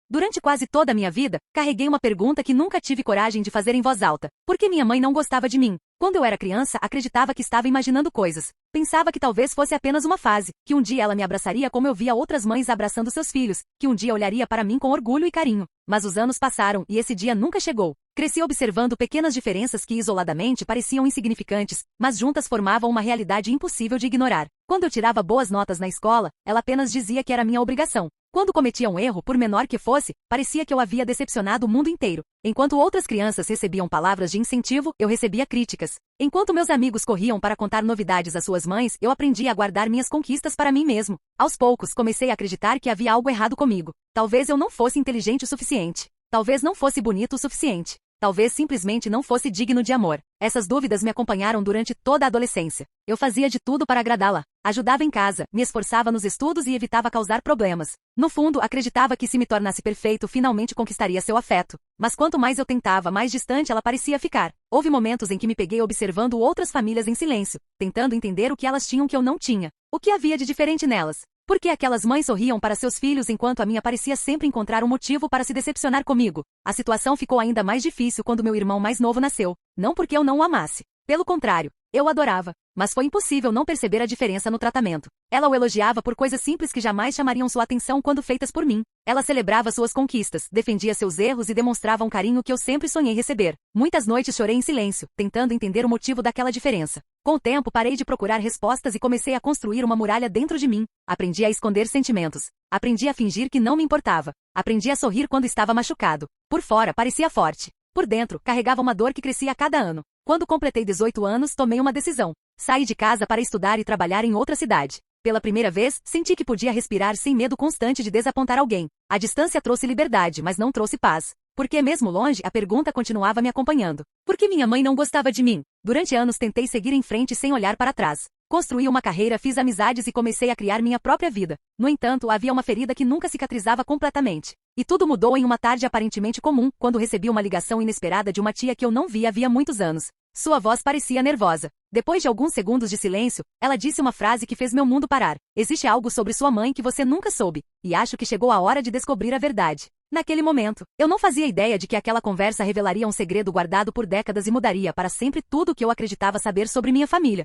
Durante quase toda a minha vida, carreguei uma pergunta que nunca tive coragem de fazer em voz alta. Por que minha mãe não gostava de mim? Quando eu era criança, acreditava que estava imaginando coisas. Pensava que talvez fosse apenas uma fase, que um dia ela me abraçaria como eu via outras mães abraçando seus filhos, que um dia olharia para mim com orgulho e carinho. Mas os anos passaram e esse dia nunca chegou. Cresci observando pequenas diferenças que isoladamente pareciam insignificantes, mas juntas formavam uma realidade impossível de ignorar. Quando eu tirava boas notas na escola, ela apenas dizia que era minha obrigação. Quando cometia um erro, por menor que fosse, parecia que eu havia decepcionado o mundo inteiro. Enquanto outras crianças recebiam palavras de incentivo, eu recebia críticas. Enquanto meus amigos corriam para contar novidades às suas mães, eu aprendi a guardar minhas conquistas para mim mesmo. Aos poucos, comecei a acreditar que havia algo errado comigo. Talvez eu não fosse inteligente o suficiente. Talvez não fosse bonito o suficiente. Talvez simplesmente não fosse digno de amor. Essas dúvidas me acompanharam durante toda a adolescência. Eu fazia de tudo para agradá-la. Ajudava em casa, me esforçava nos estudos e evitava causar problemas. No fundo, acreditava que se me tornasse perfeito, finalmente conquistaria seu afeto. Mas quanto mais eu tentava, mais distante ela parecia ficar. Houve momentos em que me peguei observando outras famílias em silêncio, tentando entender o que elas tinham que eu não tinha. O que havia de diferente nelas? Por que aquelas mães sorriam para seus filhos enquanto a minha parecia sempre encontrar um motivo para se decepcionar comigo? A situação ficou ainda mais difícil quando meu irmão mais novo nasceu. Não porque eu não o amasse. Pelo contrário, eu o adorava. Mas foi impossível não perceber a diferença no tratamento. Ela o elogiava por coisas simples que jamais chamariam sua atenção quando feitas por mim. Ela celebrava suas conquistas, defendia seus erros e demonstrava um carinho que eu sempre sonhei receber. Muitas noites chorei em silêncio, tentando entender o motivo daquela diferença. Com o tempo, parei de procurar respostas e comecei a construir uma muralha dentro de mim. Aprendi a esconder sentimentos. Aprendi a fingir que não me importava. Aprendi a sorrir quando estava machucado. Por fora, parecia forte. Por dentro, carregava uma dor que crescia a cada ano. Quando completei 18 anos, tomei uma decisão. Saí de casa para estudar e trabalhar em outra cidade. Pela primeira vez, senti que podia respirar sem medo constante de desapontar alguém. A distância trouxe liberdade, mas não trouxe paz. Porque mesmo longe, a pergunta continuava me acompanhando. Por que minha mãe não gostava de mim? Durante anos tentei seguir em frente sem olhar para trás. Construí uma carreira, fiz amizades e comecei a criar minha própria vida. No entanto, havia uma ferida que nunca cicatrizava completamente. E tudo mudou em uma tarde aparentemente comum, quando recebi uma ligação inesperada de uma tia que eu não via havia muitos anos. Sua voz parecia nervosa. Depois de alguns segundos de silêncio, ela disse uma frase que fez meu mundo parar. Existe algo sobre sua mãe que você nunca soube, e acho que chegou a hora de descobrir a verdade. Naquele momento, eu não fazia ideia de que aquela conversa revelaria um segredo guardado por décadas e mudaria para sempre tudo o que eu acreditava saber sobre minha família.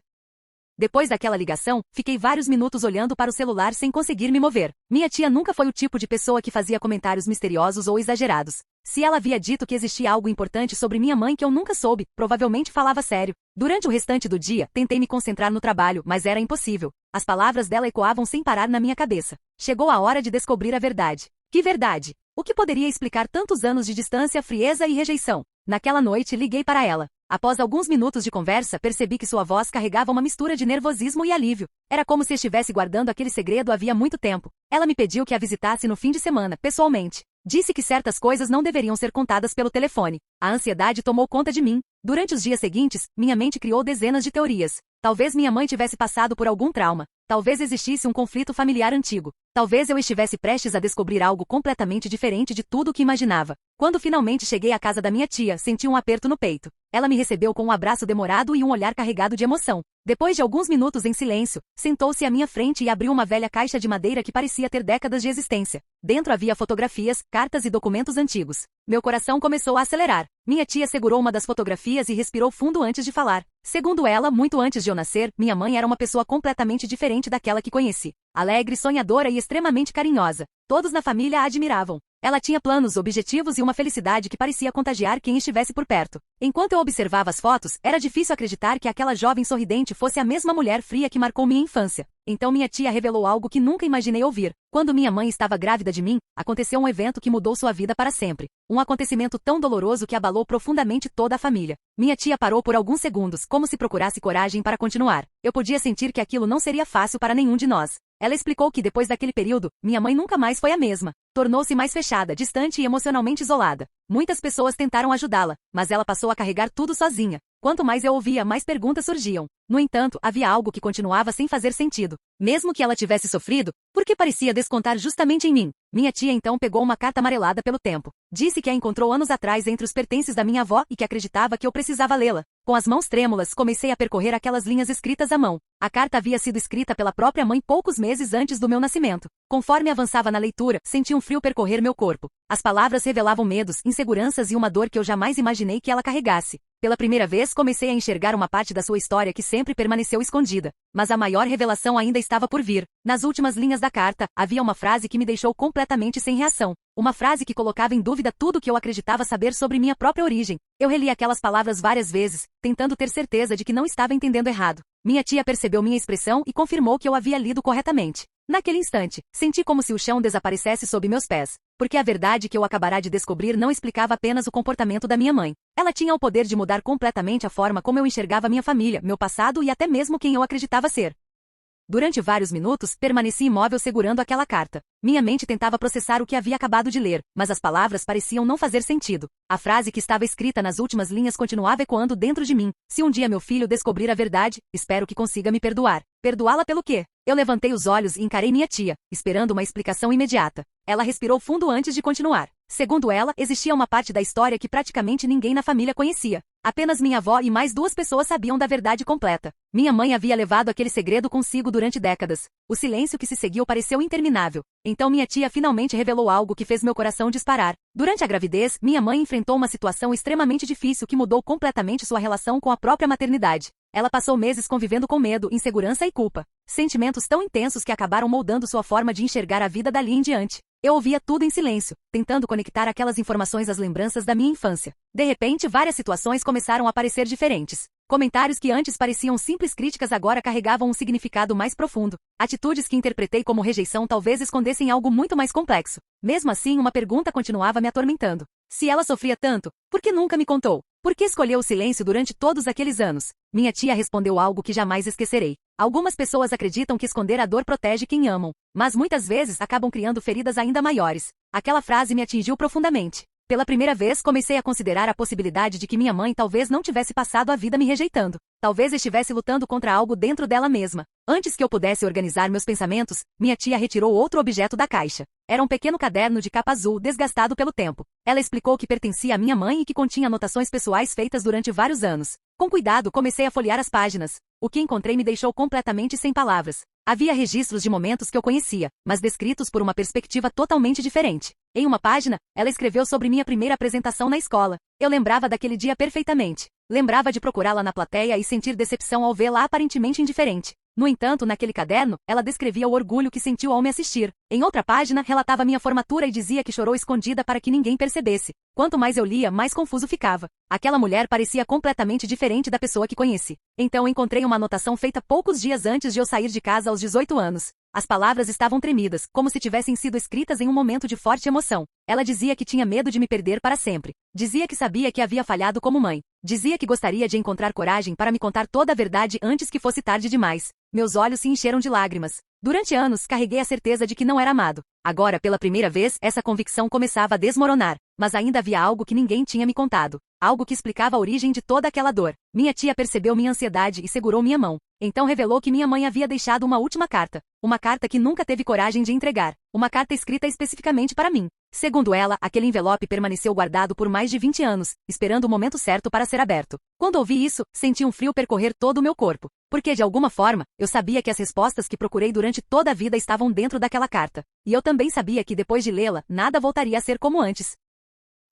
Depois daquela ligação, fiquei vários minutos olhando para o celular sem conseguir me mover. Minha tia nunca foi o tipo de pessoa que fazia comentários misteriosos ou exagerados. Se ela havia dito que existia algo importante sobre minha mãe que eu nunca soube, provavelmente falava sério. Durante o restante do dia, tentei me concentrar no trabalho, mas era impossível. As palavras dela ecoavam sem parar na minha cabeça. Chegou a hora de descobrir a verdade. Que verdade? O que poderia explicar tantos anos de distância, frieza e rejeição? Naquela noite, liguei para ela. Após alguns minutos de conversa, percebi que sua voz carregava uma mistura de nervosismo e alívio. Era como se estivesse guardando aquele segredo havia muito tempo. Ela me pediu que a visitasse no fim de semana, pessoalmente. Disse que certas coisas não deveriam ser contadas pelo telefone. A ansiedade tomou conta de mim. Durante os dias seguintes, minha mente criou dezenas de teorias. Talvez minha mãe tivesse passado por algum trauma. Talvez existisse um conflito familiar antigo. Talvez eu estivesse prestes a descobrir algo completamente diferente de tudo o que imaginava. Quando finalmente cheguei à casa da minha tia, senti um aperto no peito. Ela me recebeu com um abraço demorado e um olhar carregado de emoção. Depois de alguns minutos em silêncio, sentou-se à minha frente e abriu uma velha caixa de madeira que parecia ter décadas de existência. Dentro havia fotografias, cartas e documentos antigos. Meu coração começou a acelerar. Minha tia segurou uma das fotografias e respirou fundo antes de falar. Segundo ela, muito antes de eu nascer, minha mãe era uma pessoa completamente diferente daquela que conheci. Alegre, sonhadora e extremamente carinhosa. Todos na família a admiravam. Ela tinha planos, objetivos e uma felicidade que parecia contagiar quem estivesse por perto. Enquanto eu observava as fotos, era difícil acreditar que aquela jovem sorridente fosse a mesma mulher fria que marcou minha infância. Então minha tia revelou algo que nunca imaginei ouvir. Quando minha mãe estava grávida de mim, aconteceu um evento que mudou sua vida para sempre. Um acontecimento tão doloroso que abalou profundamente toda a família. Minha tia parou por alguns segundos, como se procurasse coragem para continuar. Eu podia sentir que aquilo não seria fácil para nenhum de nós. Ela explicou que depois daquele período, minha mãe nunca mais foi a mesma. Tornou-se mais fechada, distante e emocionalmente isolada. Muitas pessoas tentaram ajudá-la, mas ela passou a carregar tudo sozinha. Quanto mais eu ouvia, mais perguntas surgiam. No entanto, havia algo que continuava sem fazer sentido. Mesmo que ela tivesse sofrido, por que parecia descontar justamente em mim? Minha tia então pegou uma carta amarelada pelo tempo. Disse que a encontrou anos atrás entre os pertences da minha avó e que acreditava que eu precisava lê-la. Com as mãos trêmulas, comecei a percorrer aquelas linhas escritas à mão. A carta havia sido escrita pela própria mãe poucos meses antes do meu nascimento. Conforme avançava na leitura, senti um frio percorrer meu corpo. As palavras revelavam medos, inseguranças e uma dor que eu jamais imaginei que ela carregasse. Pela primeira vez comecei a enxergar uma parte da sua história que sempre permaneceu escondida. Mas a maior revelação ainda estava por vir. Nas últimas linhas da carta, havia uma frase que me deixou completamente sem reação. Uma frase que colocava em dúvida tudo que eu acreditava saber sobre minha própria origem. Eu reli aquelas palavras várias vezes, tentando ter certeza de que não estava entendendo errado. Minha tia percebeu minha expressão e confirmou que eu havia lido corretamente. Naquele instante, senti como se o chão desaparecesse sob meus pés. Porque a verdade que eu acabará de descobrir não explicava apenas o comportamento da minha mãe. Ela tinha o poder de mudar completamente a forma como eu enxergava minha família, meu passado e até mesmo quem eu acreditava ser. Durante vários minutos, permaneci imóvel segurando aquela carta. Minha mente tentava processar o que havia acabado de ler, mas as palavras pareciam não fazer sentido. A frase que estava escrita nas últimas linhas continuava ecoando dentro de mim. Se um dia meu filho descobrir a verdade, espero que consiga me perdoar. Perdoá-la pelo quê? Eu levantei os olhos e encarei minha tia, esperando uma explicação imediata. Ela respirou fundo antes de continuar. Segundo ela, existia uma parte da história que praticamente ninguém na família conhecia. Apenas minha avó e mais 2 pessoas sabiam da verdade completa. Minha mãe havia levado aquele segredo consigo durante décadas. O silêncio que se seguiu pareceu interminável. Então minha tia finalmente revelou algo que fez meu coração disparar. Durante a gravidez, minha mãe enfrentou uma situação extremamente difícil que mudou completamente sua relação com a própria maternidade. Ela passou meses convivendo com medo, insegurança e culpa. Sentimentos tão intensos que acabaram moldando sua forma de enxergar a vida dali em diante. Eu ouvia tudo em silêncio, tentando conectar aquelas informações às lembranças da minha infância. De repente, várias situações começaram a parecer diferentes. Comentários que antes pareciam simples críticas agora carregavam um significado mais profundo. Atitudes que interpretei como rejeição talvez escondessem algo muito mais complexo. Mesmo assim, uma pergunta continuava me atormentando. Se ela sofria tanto, por que nunca me contou? Por que escolheu o silêncio durante todos aqueles anos? Minha tia respondeu algo que jamais esquecerei. Algumas pessoas acreditam que esconder a dor protege quem amam, mas muitas vezes acabam criando feridas ainda maiores. Aquela frase me atingiu profundamente. Pela primeira vez comecei a considerar a possibilidade de que minha mãe talvez não tivesse passado a vida me rejeitando. Talvez estivesse lutando contra algo dentro dela mesma. Antes que eu pudesse organizar meus pensamentos, minha tia retirou outro objeto da caixa. Era um pequeno caderno de capa azul desgastado pelo tempo. Ela explicou que pertencia à minha mãe e que continha anotações pessoais feitas durante vários anos. Com cuidado, comecei a folhear as páginas. O que encontrei me deixou completamente sem palavras. Havia registros de momentos que eu conhecia, mas descritos por uma perspectiva totalmente diferente. Em uma página, ela escreveu sobre minha primeira apresentação na escola. Eu lembrava daquele dia perfeitamente. Lembrava de procurá-la na plateia e sentir decepção ao vê-la aparentemente indiferente. No entanto, naquele caderno, ela descrevia o orgulho que sentiu ao me assistir. Em outra página, relatava minha formatura e dizia que chorou escondida para que ninguém percebesse. Quanto mais eu lia, mais confuso ficava. Aquela mulher parecia completamente diferente da pessoa que conheci. Então encontrei uma anotação feita poucos dias antes de eu sair de casa aos 18 anos. As palavras estavam tremidas, como se tivessem sido escritas em um momento de forte emoção. Ela dizia que tinha medo de me perder para sempre. Dizia que sabia que havia falhado como mãe. Dizia que gostaria de encontrar coragem para me contar toda a verdade antes que fosse tarde demais. Meus olhos se encheram de lágrimas. Durante anos, carreguei a certeza de que não era amado. Agora, pela primeira vez, essa convicção começava a desmoronar. Mas ainda havia algo que ninguém tinha me contado. Algo que explicava a origem de toda aquela dor. Minha tia percebeu minha ansiedade e segurou minha mão. Então revelou que minha mãe havia deixado uma última carta. Uma carta que nunca teve coragem de entregar. Uma carta escrita especificamente para mim. Segundo ela, aquele envelope permaneceu guardado por mais de 20 anos, esperando o momento certo para ser aberto. Quando ouvi isso, senti um frio percorrer todo o meu corpo. Porque, de alguma forma, eu sabia que as respostas que procurei durante toda a vida estavam dentro daquela carta. E eu também sabia que, depois de lê-la, nada voltaria a ser como antes.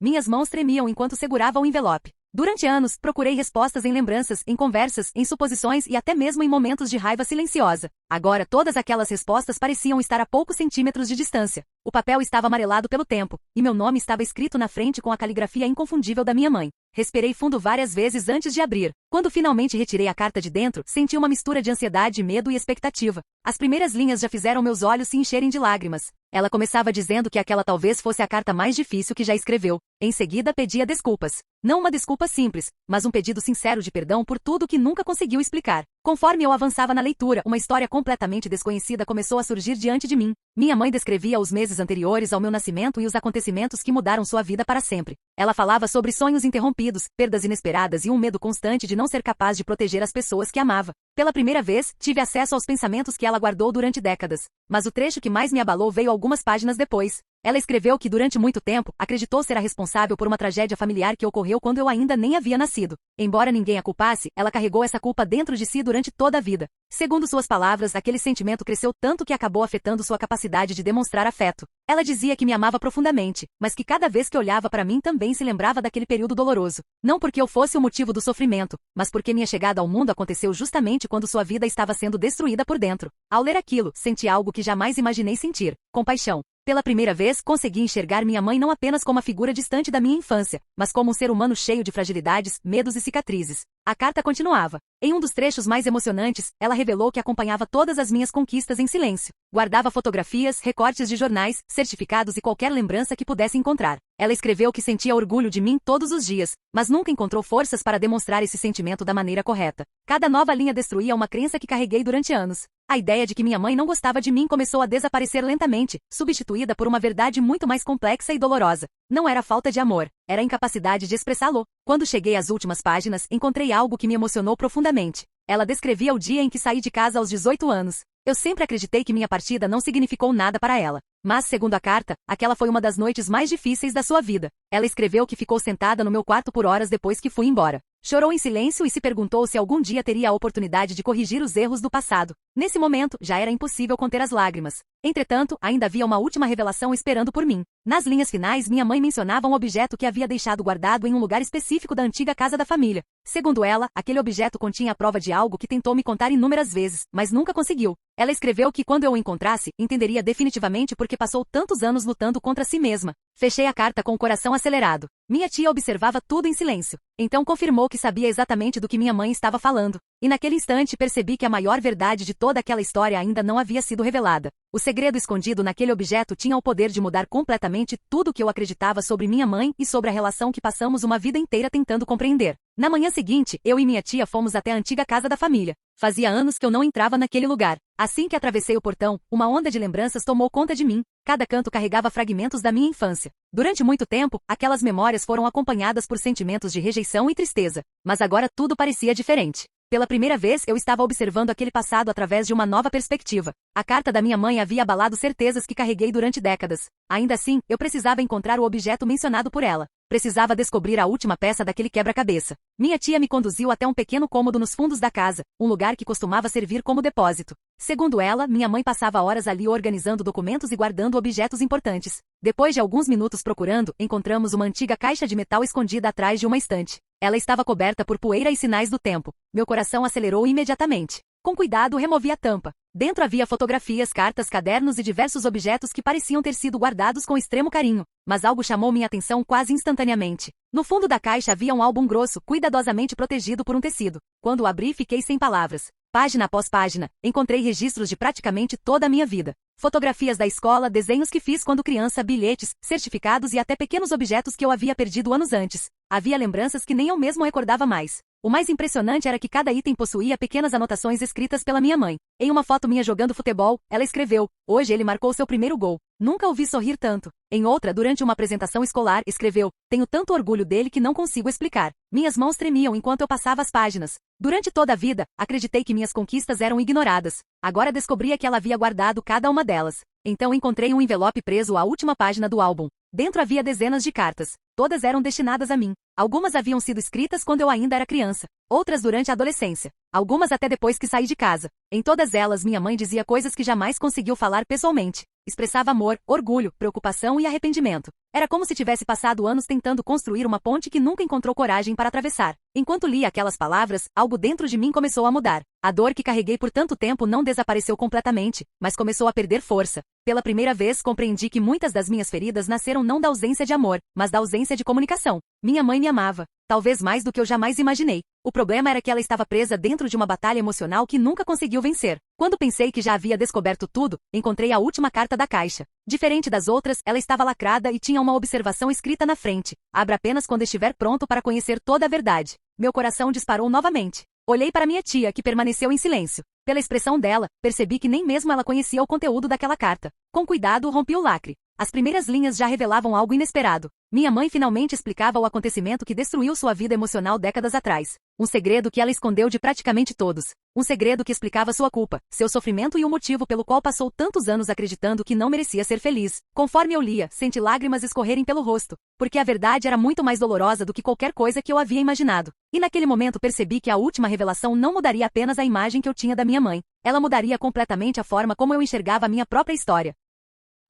Minhas mãos tremiam enquanto segurava o envelope. Durante anos, procurei respostas em lembranças, em conversas, em suposições e até mesmo em momentos de raiva silenciosa. Agora, todas aquelas respostas pareciam estar a poucos centímetros de distância. O papel estava amarelado pelo tempo, e meu nome estava escrito na frente com a caligrafia inconfundível da minha mãe. Respirei fundo várias vezes antes de abrir. Quando finalmente retirei a carta de dentro, senti uma mistura de ansiedade, medo e expectativa. As primeiras linhas já fizeram meus olhos se encherem de lágrimas. Ela começava dizendo que aquela talvez fosse a carta mais difícil que já escreveu. Em seguida, pedia desculpas. Não uma desculpa simples, mas um pedido sincero de perdão por tudo que nunca conseguiu explicar. Conforme eu avançava na leitura, uma história completamente desconhecida começou a surgir diante de mim. Minha mãe descrevia os meses anteriores ao meu nascimento e os acontecimentos que mudaram sua vida para sempre. Ela falava sobre sonhos interrompidos, perdas inesperadas e um medo constante de não ser capaz de proteger as pessoas que amava. Pela primeira vez, tive acesso aos pensamentos que ela guardou durante décadas. Mas o trecho que mais me abalou veio algumas páginas depois. Ela escreveu que durante muito tempo, acreditou ser a responsável por uma tragédia familiar que ocorreu quando eu ainda nem havia nascido. Embora ninguém a culpasse, ela carregou essa culpa dentro de si durante toda a vida. Segundo suas palavras, aquele sentimento cresceu tanto que acabou afetando sua capacidade de demonstrar afeto. Ela dizia que me amava profundamente, mas que cada vez que olhava para mim também se lembrava daquele período doloroso. Não porque eu fosse o motivo do sofrimento, mas porque minha chegada ao mundo aconteceu justamente quando sua vida estava sendo destruída por dentro. Ao ler aquilo, senti algo que jamais imaginei sentir: compaixão. Pela primeira vez, consegui enxergar minha mãe não apenas como uma figura distante da minha infância, mas como um ser humano cheio de fragilidades, medos e cicatrizes. A carta continuava. Em um dos trechos mais emocionantes, ela revelou que acompanhava todas as minhas conquistas em silêncio. Guardava fotografias, recortes de jornais, certificados e qualquer lembrança que pudesse encontrar. Ela escreveu que sentia orgulho de mim todos os dias, mas nunca encontrou forças para demonstrar esse sentimento da maneira correta. Cada nova linha destruía uma crença que carreguei durante anos. A ideia de que minha mãe não gostava de mim começou a desaparecer lentamente, substituída por uma verdade muito mais complexa e dolorosa. Não era falta de amor, era a incapacidade de expressá-lo. Quando cheguei às últimas páginas, encontrei algo que me emocionou profundamente. Ela descrevia o dia em que saí de casa aos 18 anos. Eu sempre acreditei que minha partida não significou nada para ela. Mas, segundo a carta, aquela foi uma das noites mais difíceis da sua vida. Ela escreveu que ficou sentada no meu quarto por horas depois que fui embora. Chorou em silêncio e se perguntou se algum dia teria a oportunidade de corrigir os erros do passado. Nesse momento, já era impossível conter as lágrimas. Entretanto, ainda havia uma última revelação esperando por mim. Nas linhas finais, minha mãe mencionava um objeto que havia deixado guardado em um lugar específico da antiga casa da família. Segundo ela, aquele objeto continha a prova de algo que tentou me contar inúmeras vezes, mas nunca conseguiu. Ela escreveu que quando eu o encontrasse, entenderia definitivamente por que passou tantos anos lutando contra si mesma. Fechei a carta com o coração acelerado. Minha tia observava tudo em silêncio. Então confirmou que sabia exatamente do que minha mãe estava falando. E naquele instante percebi que a maior verdade de toda aquela história ainda não havia sido revelada. O segredo escondido naquele objeto tinha o poder de mudar completamente tudo o que eu acreditava sobre minha mãe e sobre a relação que passamos uma vida inteira tentando compreender. Na manhã seguinte, eu e minha tia fomos até a antiga casa da família. Fazia anos que eu não entrava naquele lugar. Assim que atravessei o portão, uma onda de lembranças tomou conta de mim. Cada canto carregava fragmentos da minha infância. Durante muito tempo, aquelas memórias foram acompanhadas por sentimentos de rejeição e tristeza. Mas agora tudo parecia diferente. Pela primeira vez, eu estava observando aquele passado através de uma nova perspectiva. A carta da minha mãe havia abalado certezas que carreguei durante décadas. Ainda assim, eu precisava encontrar o objeto mencionado por ela. Precisava descobrir a última peça daquele quebra-cabeça. Minha tia me conduziu até um pequeno cômodo nos fundos da casa, um lugar que costumava servir como depósito. Segundo ela, minha mãe passava horas ali organizando documentos e guardando objetos importantes. Depois de alguns minutos procurando, encontramos uma antiga caixa de metal escondida atrás de uma estante. Ela estava coberta por poeira e sinais do tempo. Meu coração acelerou imediatamente. Com cuidado, removi a tampa. Dentro havia fotografias, cartas, cadernos e diversos objetos que pareciam ter sido guardados com extremo carinho. Mas algo chamou minha atenção quase instantaneamente. No fundo da caixa havia um álbum grosso, cuidadosamente protegido por um tecido. Quando o abri, fiquei sem palavras. Página após página, encontrei registros de praticamente toda a minha vida. Fotografias da escola, desenhos que fiz quando criança, bilhetes, certificados e até pequenos objetos que eu havia perdido anos antes. Havia lembranças que nem eu mesmo recordava mais. O mais impressionante era que cada item possuía pequenas anotações escritas pela minha mãe. Em uma foto minha jogando futebol, ela escreveu: "Hoje ele marcou seu primeiro gol. Nunca o vi sorrir tanto." Em outra, durante uma apresentação escolar, escreveu: "Tenho tanto orgulho dele que não consigo explicar." Minhas mãos tremiam enquanto eu passava as páginas. Durante toda a vida, acreditei que minhas conquistas eram ignoradas. Agora descobria que ela havia guardado cada uma delas. Então encontrei um envelope preso à última página do álbum. Dentro havia dezenas de cartas. Todas eram destinadas a mim. Algumas haviam sido escritas quando eu ainda era criança. Outras durante a adolescência. Algumas até depois que saí de casa. Em todas elas, minha mãe dizia coisas que jamais conseguiu falar pessoalmente. Expressava amor, orgulho, preocupação e arrependimento. Era como se tivesse passado anos tentando construir uma ponte que nunca encontrou coragem para atravessar. Enquanto lia aquelas palavras, algo dentro de mim começou a mudar. A dor que carreguei por tanto tempo não desapareceu completamente, mas começou a perder força. Pela primeira vez, compreendi que muitas das minhas feridas nasceram não da ausência de amor, mas da ausência de comunicação. Minha mãe me amava, talvez mais do que eu jamais imaginei. O problema era que ela estava presa dentro de uma batalha emocional que nunca conseguiu vencer. Quando pensei que já havia descoberto tudo, encontrei a última carta da caixa. Diferente das outras, ela estava lacrada e tinha uma observação escrita na frente: "Abra apenas quando estiver pronto para conhecer toda a verdade." Meu coração disparou novamente. Olhei para minha tia, que permaneceu em silêncio. Pela expressão dela, percebi que nem mesmo ela conhecia o conteúdo daquela carta. Com cuidado, rompi o lacre. As primeiras linhas já revelavam algo inesperado. Minha mãe finalmente explicava o acontecimento que destruiu sua vida emocional décadas atrás. Um segredo que ela escondeu de praticamente todos. Um segredo que explicava sua culpa, seu sofrimento e o motivo pelo qual passou tantos anos acreditando que não merecia ser feliz. Conforme eu lia, senti lágrimas escorrerem pelo rosto, porque a verdade era muito mais dolorosa do que qualquer coisa que eu havia imaginado. E naquele momento percebi que a última revelação não mudaria apenas a imagem que eu tinha da minha mãe. Ela mudaria completamente a forma como eu enxergava a minha própria história.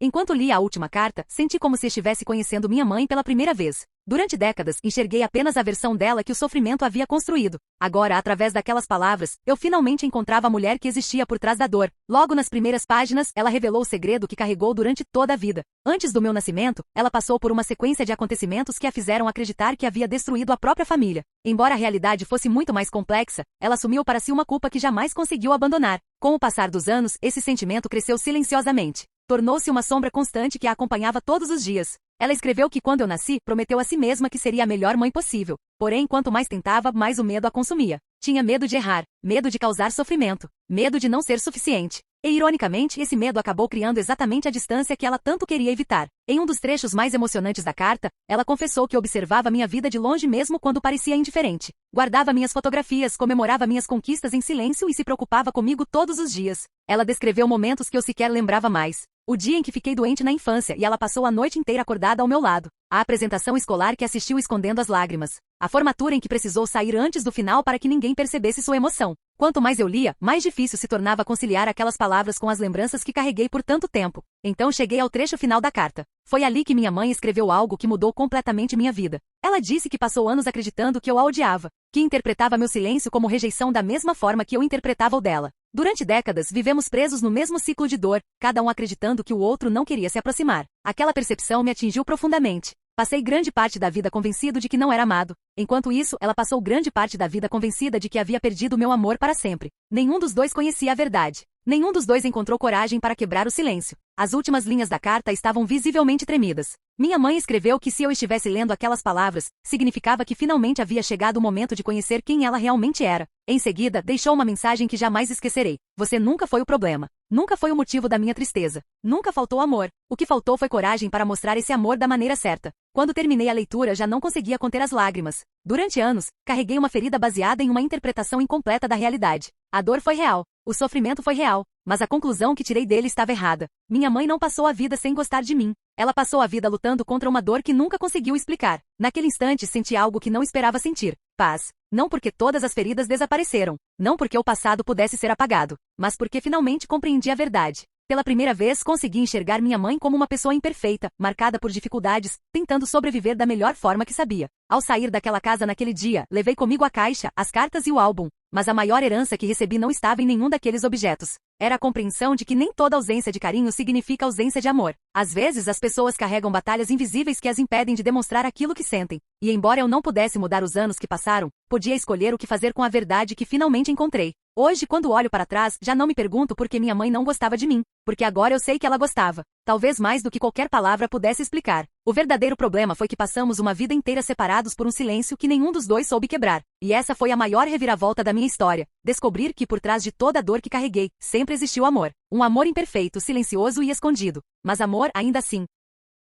Enquanto lia a última carta, senti como se estivesse conhecendo minha mãe pela primeira vez. Durante décadas, enxerguei apenas a versão dela que o sofrimento havia construído. Agora, através daquelas palavras, eu finalmente encontrava a mulher que existia por trás da dor. Logo nas primeiras páginas, ela revelou o segredo que carregou durante toda a vida. Antes do meu nascimento, ela passou por uma sequência de acontecimentos que a fizeram acreditar que havia destruído a própria família. Embora a realidade fosse muito mais complexa, ela assumiu para si uma culpa que jamais conseguiu abandonar. Com o passar dos anos, esse sentimento cresceu silenciosamente. Tornou-se uma sombra constante que a acompanhava todos os dias. Ela escreveu que quando eu nasci, prometeu a si mesma que seria a melhor mãe possível. Porém, quanto mais tentava, mais o medo a consumia. Tinha medo de errar, medo de causar sofrimento, medo de não ser suficiente. E, ironicamente, esse medo acabou criando exatamente a distância que ela tanto queria evitar. Em um dos trechos mais emocionantes da carta, ela confessou que observava minha vida de longe mesmo quando parecia indiferente. Guardava minhas fotografias, comemorava minhas conquistas em silêncio e se preocupava comigo todos os dias. Ela descreveu momentos que eu sequer lembrava mais. O dia em que fiquei doente na infância e ela passou a noite inteira acordada ao meu lado. A apresentação escolar que assistiu escondendo as lágrimas. A formatura em que precisou sair antes do final para que ninguém percebesse sua emoção. Quanto mais eu lia, mais difícil se tornava conciliar aquelas palavras com as lembranças que carreguei por tanto tempo. Então cheguei ao trecho final da carta. Foi ali que minha mãe escreveu algo que mudou completamente minha vida. Ela disse que passou anos acreditando que eu a odiava, que interpretava meu silêncio como rejeição da mesma forma que eu interpretava o dela. Durante décadas, vivemos presos no mesmo ciclo de dor, cada um acreditando que o outro não queria se aproximar. Aquela percepção me atingiu profundamente. Passei grande parte da vida convencido de que não era amado. Enquanto isso, ela passou grande parte da vida convencida de que havia perdido meu amor para sempre. Nenhum dos dois conhecia a verdade. Nenhum dos dois encontrou coragem para quebrar o silêncio. As últimas linhas da carta estavam visivelmente tremidas. Minha mãe escreveu que se eu estivesse lendo aquelas palavras, significava que finalmente havia chegado o momento de conhecer quem ela realmente era. Em seguida, deixou uma mensagem que jamais esquecerei. Você nunca foi o problema. Nunca foi o motivo da minha tristeza. Nunca faltou amor. O que faltou foi coragem para mostrar esse amor da maneira certa. Quando terminei a leitura, já não conseguia conter as lágrimas. Durante anos, carreguei uma ferida baseada em uma interpretação incompleta da realidade. A dor foi real. O sofrimento foi real. Mas a conclusão que tirei dele estava errada. Minha mãe não passou a vida sem gostar de mim. Ela passou a vida lutando contra uma dor que nunca conseguiu explicar. Naquele instante senti algo que não esperava sentir. Paz. Não porque todas as feridas desapareceram. Não porque o passado pudesse ser apagado. Mas porque finalmente compreendi a verdade. Pela primeira vez consegui enxergar minha mãe como uma pessoa imperfeita, marcada por dificuldades, tentando sobreviver da melhor forma que sabia. Ao sair daquela casa naquele dia, levei comigo a caixa, as cartas e o álbum. Mas a maior herança que recebi não estava em nenhum daqueles objetos. Era a compreensão de que nem toda ausência de carinho significa ausência de amor. Às vezes as pessoas carregam batalhas invisíveis que as impedem de demonstrar aquilo que sentem. E embora eu não pudesse mudar os anos que passaram, podia escolher o que fazer com a verdade que finalmente encontrei. Hoje, quando olho para trás, já não me pergunto por que minha mãe não gostava de mim, porque agora eu sei que ela gostava. Talvez mais do que qualquer palavra pudesse explicar. O verdadeiro problema foi que passamos uma vida inteira separados por um silêncio que nenhum dos dois soube quebrar. E essa foi a maior reviravolta da minha história. Descobrir que por trás de toda a dor que carreguei, sempre existiu amor. Um amor imperfeito, silencioso e escondido. Mas amor, ainda assim.